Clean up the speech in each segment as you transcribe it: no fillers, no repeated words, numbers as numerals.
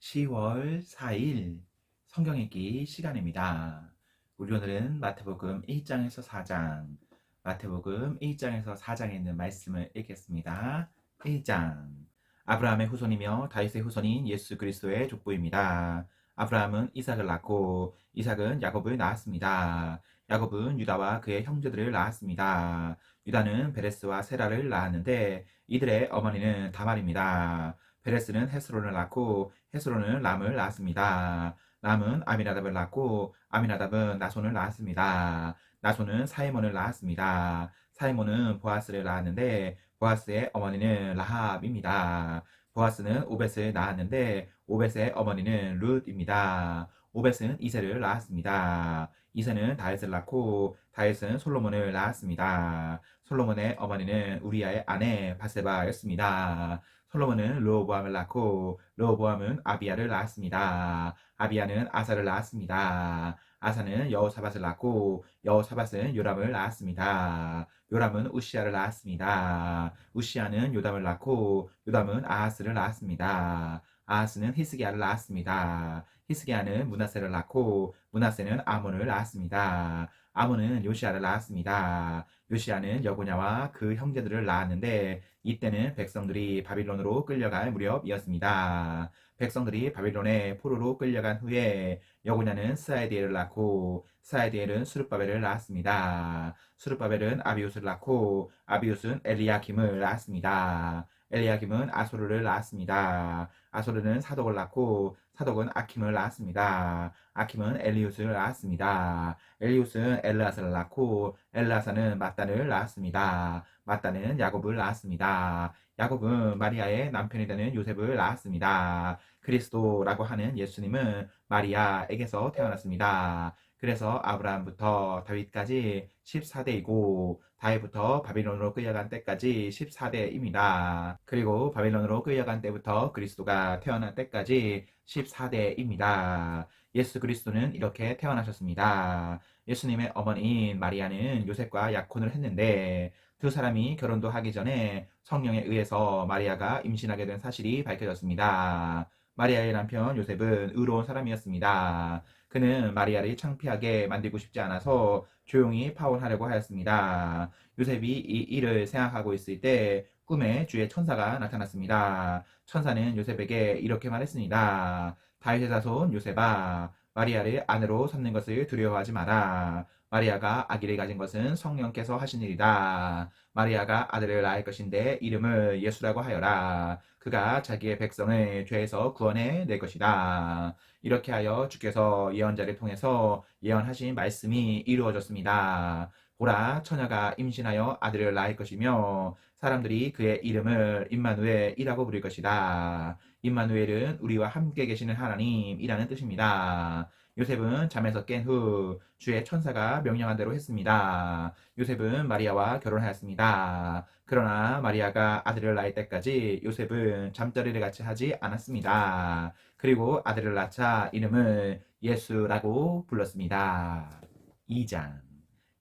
10월 4일 성경 읽기 시간입니다. 우리 오늘은 마태복음 1장에서 4장, 마태복음 1장에서 4장에 있는 말씀을 읽겠습니다. 1장. 아브라함의 후손이며 다윗의 후손인 예수 그리스도의 족보입니다. 아브라함은 이삭을 낳고 이삭은 야곱을 낳았습니다. 야곱은 유다와 그의 형제들을 낳았습니다. 유다는 베레스와 세라를 낳았는데 이들의 어머니는 다말입니다. 베레스는 헤스론을 낳고 헤스론은 람을 낳았습니다. 람은 아미나답을 낳고 아미나답은 나손을 낳았습니다. 나손은 사이몬을 낳았습니다. 사이몬은 보아스를 낳았는데 보아스의 어머니는 라합입니다. 보아스는 오벳을 낳았는데 오벳의 어머니는 룻입니다. 오벳은 이새를 낳았습니다. 이새는 다윗을 낳고 다윗은 솔로몬을 낳았습니다. 솔로몬의 어머니는 우리아의 아내 바세바였습니다. 솔로몬은 르호보암을 낳고 르호보암은 아비야를 낳았습니다. 아비야는 아사를 낳았습니다. 아사는 여호사밧을 낳고 여호사밧은 요람을 낳았습니다. 요람은 우시야를 낳았습니다. 우시야는 요담을 낳고 요담은 아하스를 낳았습니다. 아하스는 히스기야를 낳았습니다. 히스기야는 므낫세를 낳고 므낫세는 아몬을 낳았습니다. 아몬은 요시야를 낳았습니다. 요시야는 여고냐와 그 형제들을 낳았는데 이때는 백성들이 바빌론으로 끌려갈 무렵이었습니다. 백성들이 바빌론에 포로로 끌려간 후에 여고냐는 스아에디엘을 낳고 스아에디엘은 수룹바벨을 낳았습니다. 수룹바벨은 아비웃을 낳고 아비웃은 엘리야김을 낳았습니다. 엘리야김은 아소르를 낳았습니다. 아소르는 사독을 낳고 사독은 아킴을 낳았습니다. 아킴은 엘리웃을 낳았습니다. 엘리웃은 엘르아사를 낳고 엘르아사는 mat단을 낳았습니다. mat단은 야곱을 낳았습니다. 야곱은 마리아의 남편이 되는 요셉을 낳았습니다. 그리스도라고 하는 예수님은 마리아에게서 태어났습니다. 그래서 아브라함부터 다윗까지 14대이고 다윗부터 바빌론으로 끌려간 때까지 14대입니다. 그리고 바빌론으로 끌려간 때부터 그리스도가 태어난 때까지 14대입니다. 예수 그리스도는 이렇게 태어나셨습니다. 예수님의 어머니인 마리아는 요셉과 약혼을 했는데 두 사람이 결혼도 하기 전에 성령에 의해서 마리아가 임신하게 된 사실이 밝혀졌습니다. 마리아의 남편 요셉은 의로운 사람이었습니다. 그는 마리아를 창피하게 만들고 싶지 않아서 조용히 파혼하려고 하였습니다. 요셉이 이 일을 생각하고 있을 때 꿈에 주의 천사가 나타났습니다. 천사는 요셉에게 이렇게 말했습니다. 다윗의 자손 요셉아, 마리아를 아내로 삼는 것을 두려워하지 마라. 마리아가 아기를 가진 것은 성령께서 하신 일이다. 마리아가 아들을 낳을 것인데 이름을 예수라고 하여라. 그가 자기의 백성을 죄에서 구원해 낼 것이다. 이렇게 하여 주께서 예언자를 통해서 예언하신 말씀이 이루어졌습니다. 보라, 처녀가 임신하여 아들을 낳을 것이며 사람들이 그의 이름을 임마누엘이라고 부를 것이다. 임마누엘은 우리와 함께 계시는 하나님이라는 뜻입니다. 요셉은 잠에서 깬 후 주의 천사가 명령한 대로 했습니다. 요셉은 마리아와 결혼하였습니다. 그러나 마리아가 아들을 낳을 때까지 요셉은 잠자리를 같이 하지 않았습니다. 그리고 아들을 낳자 이름을 예수라고 불렀습니다. 2장.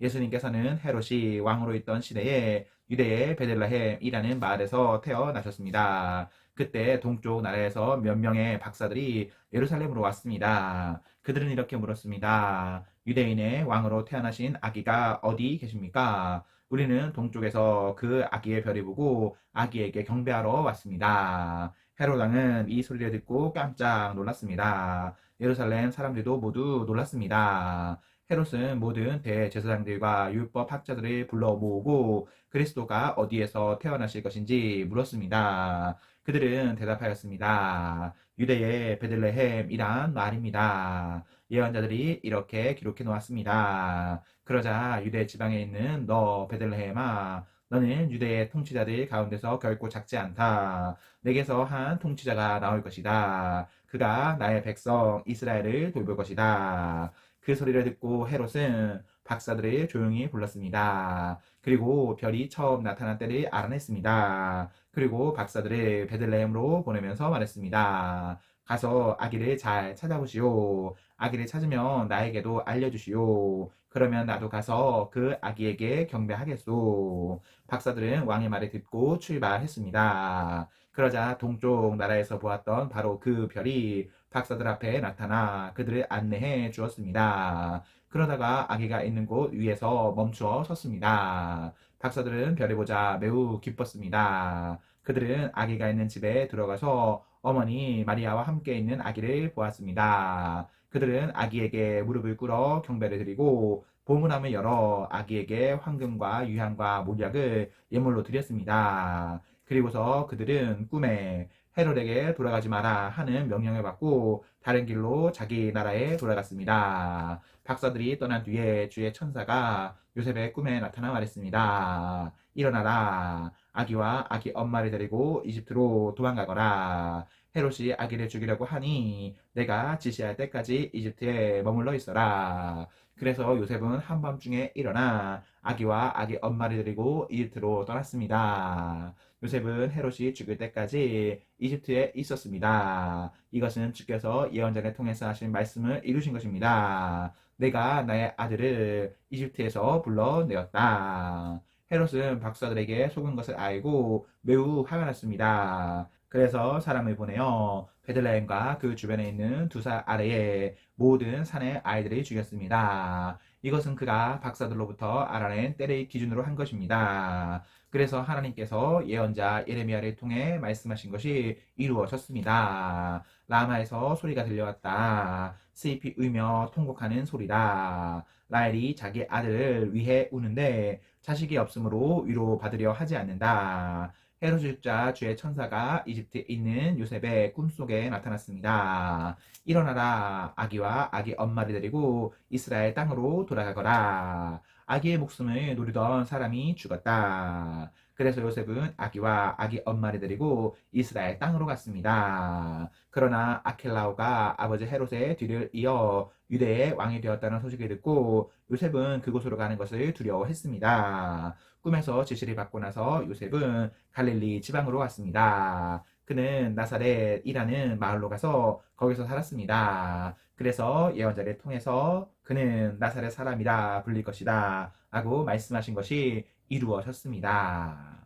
예수님께서는 헤롯이 왕으로 있던 시대에 유대의 베들레헴이라는 마을에서 태어나셨습니다. 그때 동쪽 나라에서 몇 명의 박사들이 예루살렘으로 왔습니다. 그들은 이렇게 물었습니다. 유대인의 왕으로 태어나신 아기가 어디 계십니까? 우리는 동쪽에서 그 아기의 별을 보고 아기에게 경배하러 왔습니다. 헤롯 왕은 이 소리를 듣고 깜짝 놀랐습니다. 예루살렘 사람들도 모두 놀랐습니다. 헤롯은 모든 대제사장들과 율법 학자들을 불러 모으고 그리스도가 어디에서 태어나실 것인지 물었습니다. 그들은 대답하였습니다. 유대의 베들레헴이란 말입니다. 예언자들이 이렇게 기록해 놓았습니다. 그러자 유대 지방에 있는 너 베들레헴아, 너는 유대의 통치자들 가운데서 결코 작지 않다. 내게서 한 통치자가 나올 것이다. 그가 나의 백성 이스라엘을 돌볼 것이다. 그 소리를 듣고 헤롯은 박사들을 조용히 불렀습니다. 그리고 별이 처음 나타난 때를 알아냈습니다. 그리고 박사들을 베들레헴으로 보내면서 말했습니다. 가서 아기를 잘 찾아보시오. 아기를 찾으면 나에게도 알려주시오. 그러면 나도 가서 그 아기에게 경배하겠소. 박사들은 왕의 말을 듣고 출발했습니다. 그러자 동쪽 나라에서 보았던 바로 그 별이 박사들 앞에 나타나 그들을 안내해 주었습니다. 그러다가 아기가 있는 곳 위에서 멈추어 섰습니다. 박사들은 별을 보자 매우 기뻤습니다. 그들은 아기가 있는 집에 들어가서 어머니 마리아와 함께 있는 아기를 보았습니다. 그들은 아기에게 무릎을 꿇어 경배를 드리고 보문함을 열어 아기에게 황금과 유향과 몰약을 예물로 드렸습니다. 그리고서 그들은 꿈에 헤롯에게 돌아가지 마라 하는 명령을 받고 다른 길로 자기 나라에 돌아갔습니다. 박사들이 떠난 뒤에 주의 천사가 요셉의 꿈에 나타나 말했습니다. 일어나라. 아기와 아기 엄마를 데리고 이집트로 도망가거라. 헤롯이 아기를 죽이려고 하니 내가 지시할 때까지 이집트에 머물러 있어라. 그래서 요셉은 한밤중에 일어나 아기와 아기 엄마를 데리고 이집트로 떠났습니다. 요셉은 헤롯이 죽을 때까지 이집트에 있었습니다. 이것은 주께서 예언자를 통해서 하신 말씀을 이루신 것입니다. 내가 나의 아들을 이집트에서 불러내었다. 헤롯은 박사들에게 속은 것을 알고 매우 화가 났습니다. 그래서 사람을 보내어 베들레헴과 그 주변에 있는 두 살 아래의 모든 산의 아이들을 죽였습니다. 이것은 그가 박사들로부터 알아낸 때를 기준으로 한 것입니다. 그래서 하나님께서 예언자 예레미야를 통해 말씀하신 것이 이루어졌습니다. 라마에서 소리가 들려왔다. 슬피 울며 통곡하는 소리다. 라헬이 자기 아들을 위해 우는데 자식이 없으므로 위로받으려 하지 않는다. 헤롯 죽자 주의 천사가 이집트에 있는 요셉의 꿈속에 나타났습니다. 일어나라. 아기와 아기 엄마를 데리고 이스라엘 땅으로 돌아가거라. 아기의 목숨을 노리던 사람이 죽었다. 그래서 요셉은 아기와 아기 엄마를 데리고 이스라엘 땅으로 갔습니다. 그러나 아켈라오가 아버지 헤롯의 뒤를 이어 유대의 왕이 되었다는 소식을 듣고 요셉은 그곳으로 가는 것을 두려워했습니다. 꿈에서 지시를 받고 나서 요셉은 갈릴리 지방으로 왔습니다. 그는 나사렛이라는 마을로 가서 거기서 살았습니다. 그래서 예언자를 통해서 그는 나사렛 사람이라 불릴 것이다 라고 말씀하신 것이 이루어졌습니다.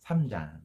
3장.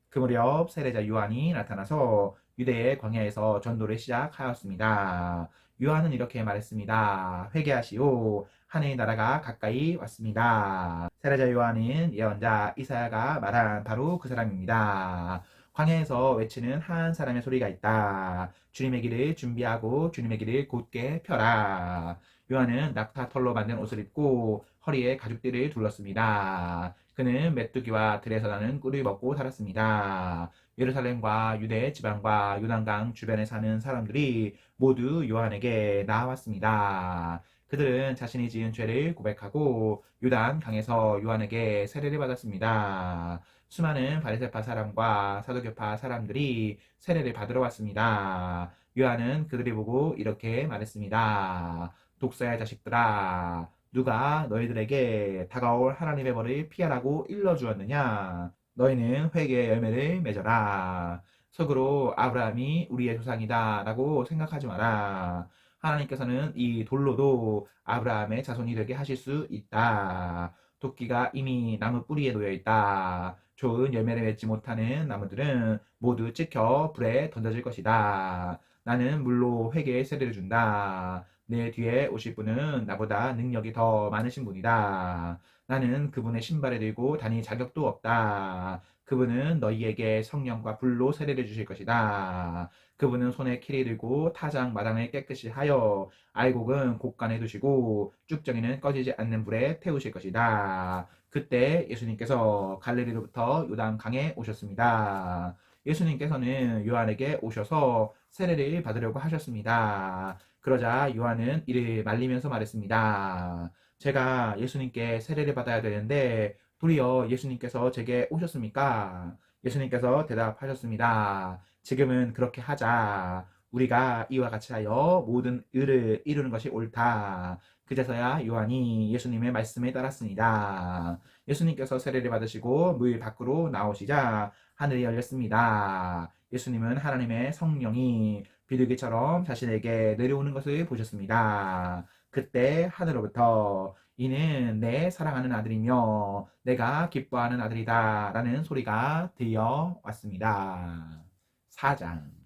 그 무렵 세례자 요한이 나타나서 유대의 광야에서 전도를 시작하였습니다. 요한은 이렇게 말했습니다. 회개하시오. 하늘의 나라가 가까이 왔습니다. 세례자 요한은 예언자 이사야가 말한 바로 그 사람입니다. 광야에서 외치는 한 사람의 소리가 있다. 주님의 길을 준비하고 주님의 길을 곧게 펴라. 요한은 낙타 털로 만든 옷을 입고 허리에 가죽띠를 둘렀습니다. 그는 메뚜기와 들에서 나는 꿀을 먹고 살았습니다. 예루살렘과 유대 지방과 요단강 주변에 사는 사람들이 모두 요한에게 나왔습니다. 그들은 자신이 지은 죄를 고백하고 요단 강에서 요한에게 세례를 받았습니다. 수많은 바리새파 사람과 사두개파 사람들이 세례를 받으러 왔습니다. 요한은 그들이 보고 이렇게 말했습니다. 독사의 자식들아, 누가 너희들에게 다가올 하나님의 벌을 피하라고 일러주었느냐? 너희는 회개의 열매를 맺어라. 속으로 아브라함이 우리의 조상이다 라고 생각하지 마라. 하나님께서는 이 돌로도 아브라함의 자손이 되게 하실 수 있다. 도끼가 이미 나무 뿌리에 놓여 있다. 좋은 열매를 맺지 못하는 나무들은 모두 찍혀 불에 던져질 것이다. 나는 물로 회개의 세례를 준다. 내 뒤에 오실 분은 나보다 능력이 더 많으신 분이다. 나는 그분의 신발을 들고 다닐 자격도 없다. 그분은 너희에게 성령과 불로 세례를 주실 것이다. 그분은 손에 키를 들고 타작 마당을 깨끗이 하여 알곡은 곳간에 두시고 쭉정이는 꺼지지 않는 불에 태우실 것이다. 그때 예수님께서 갈릴리로부터 요단강에 오셨습니다. 예수님께서는 요한에게 오셔서 세례를 받으려고 하셨습니다. 그러자 요한은 이를 말리면서 말했습니다. 제가 예수님께 세례를 받아야 되는데 도리어 예수님께서 제게 오셨습니까? 예수님께서 대답하셨습니다. 지금은 그렇게 하자. 우리가 이와 같이 하여 모든 의를 이루는 것이 옳다. 그제서야 요한이 예수님의 말씀에 따랐습니다. 예수님께서 세례를 받으시고 물 밖으로 나오시자 하늘이 열렸습니다. 예수님은 하나님의 성령이 비둘기처럼 자신에게 내려오는 것을 보셨습니다. 그때 하늘로부터 이는 내 사랑하는 아들이며 내가 기뻐하는 아들이다 라는 소리가 들려왔습니다. 4장.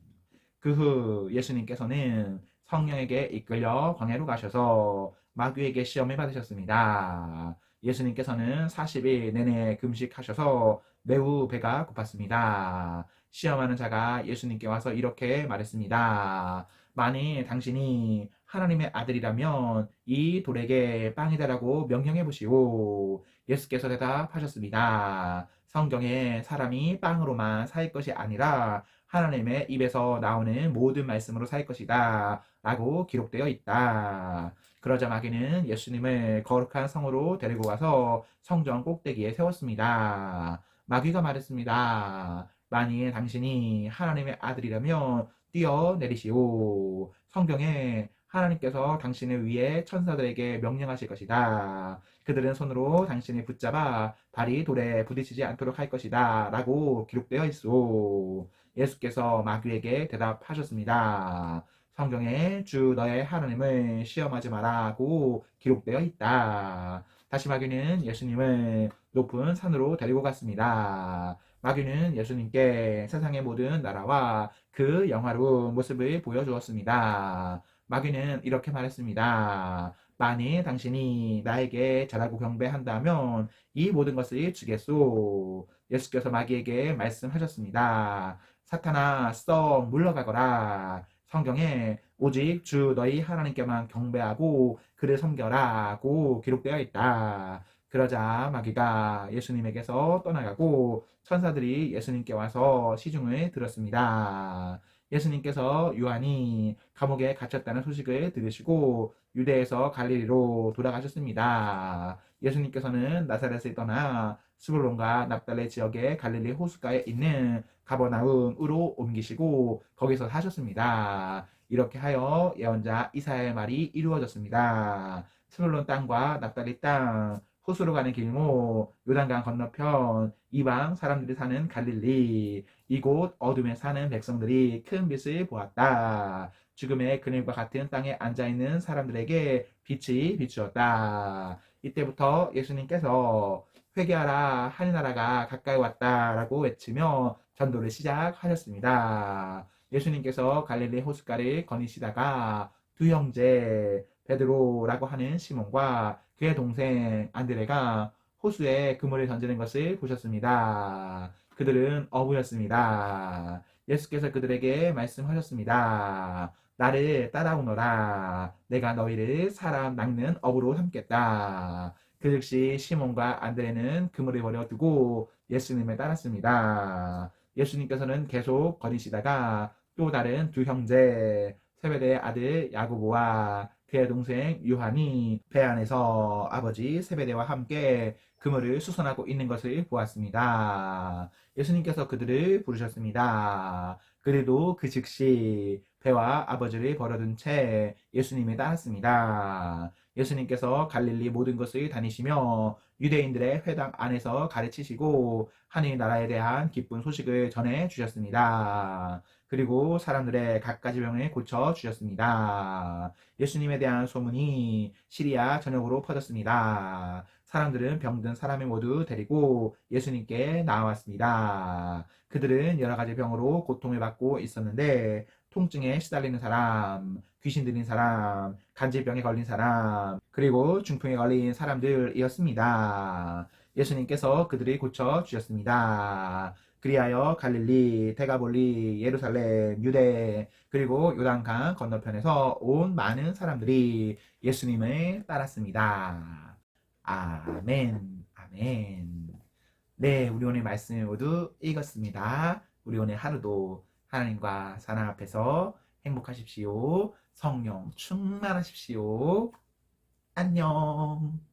그 후 예수님께서는 성령에게 이끌려 광야로 가셔서 마귀에게 시험을 받으셨습니다. 예수님께서는 40일 내내 금식하셔서 매우 배가 고팠습니다. 시험하는 자가 예수님께 와서 이렇게 말했습니다. 만일 당신이 하나님의 아들이라면 이 돌에게 빵이 되라고 명령해 보시오. 예수께서 대답하셨습니다. 성경에 사람이 빵으로만 살 것이 아니라 하나님의 입에서 나오는 모든 말씀으로 살 것이다 라고 기록되어 있다. 그러자 마귀는 예수님을 거룩한 성으로 데리고 가서 성전 꼭대기에 세웠습니다. 마귀가 말했습니다. 만일 당신이 하나님의 아들이라면 뛰어내리시오. 성경에 하나님께서 당신을 위해 천사들에게 명령하실 것이다. 그들은 손으로 당신을 붙잡아 발이 돌에 부딪히지 않도록 할 것이다 라고 기록되어 있소. 예수께서 마귀에게 대답하셨습니다. 성경에 주 너의 하나님을 시험하지 마라고 기록되어 있다. 다시 마귀는 예수님을 높은 산으로 데리고 갔습니다. 마귀는 예수님께 세상의 모든 나라와 그 영화로운 모습을 보여주었습니다. 마귀는 이렇게 말했습니다. 만일 당신이 나에게 잘하고 경배한다면 이 모든 것을 주겠소. 예수께서 마귀에게 말씀하셨습니다. 사탄아, 썩 물러가거라. 성경에 오직 주 너희 하나님께만 경배하고 그를 섬겨라고 기록되어 있다. 그러자 마귀가 예수님에게서 떠나가고 천사들이 예수님께 와서 시중을 들었습니다. 예수님께서 요한이 감옥에 갇혔다는 소식을 들으시고 유대에서 갈릴리로 돌아가셨습니다. 예수님께서는 나사렛을 떠나 스불론과 납달레 지역의 갈릴리 호숫가에 있는 가버나움으로 옮기시고 거기서 사셨습니다. 이렇게 하여 예언자 이사야의 말이 이루어졌습니다. 스불론 땅과 납달리 땅, 호수로 가는 길목, 요단강 건너편, 이방 사람들이 사는 갈릴리, 이곳 어둠에 사는 백성들이 큰 빛을 보았다. 죽음의 그늘과 같은 땅에 앉아있는 사람들에게 빛이 비추었다. 이때부터 예수님께서 회개하라 하늘 나라가 가까이 왔다라고 외치며 전도를 시작하셨습니다. 예수님께서 갈릴리 호숫가를 거니시다가 두 형제 베드로라고 하는 시몬과 그의 동생 안드레가 호수에 그물을 던지는 것을 보셨습니다. 그들은 어부였습니다. 예수께서 그들에게 말씀하셨습니다. 나를 따라오너라. 내가 너희를 사람 낚는 어부로 삼겠다. 그 즉시 시몬과 안드레는 그물을 버려두고 예수님을 따랐습니다. 예수님께서는 계속 거니시다가 또 다른 두 형제 세베대의 아들 야고보와 그의 동생 요한이 배 안에서 아버지 세베대와 함께 그물을 수선하고 있는 것을 보았습니다. 예수님께서 그들을 부르셨습니다. 그들도 그 즉시 배와 아버지를 버려둔 채 예수님을 따랐습니다. 예수님께서 갈릴리 모든 것을 다니시며 유대인들의 회당 안에서 가르치시고 하늘 나라에 대한 기쁜 소식을 전해 주셨습니다. 그리고 사람들의 갖가지 병을 고쳐 주셨습니다. 예수님에 대한 소문이 시리아 전역으로 퍼졌습니다. 사람들은 병든 사람을 모두 데리고 예수님께 나왔습니다. 그들은 여러 가지 병으로 고통을 받고 있었는데 통증에 시달리는 사람, 귀신 들린 사람, 간질병에 걸린 사람, 그리고 중풍에 걸린 사람들이었습니다. 예수님께서 그들을 고쳐 주셨습니다. 그리하여 갈릴리, 데가볼리, 예루살렘, 유대, 그리고 요단강 건너편에서 온 많은 사람들이 예수님을 따랐습니다. 아멘, 아멘. 네, 우리 오늘 말씀을 모두 읽었습니다. 우리 오늘 하루도 하나님과 사랑 앞에서 행복하십시오. 성령 충만하십시오. 안녕.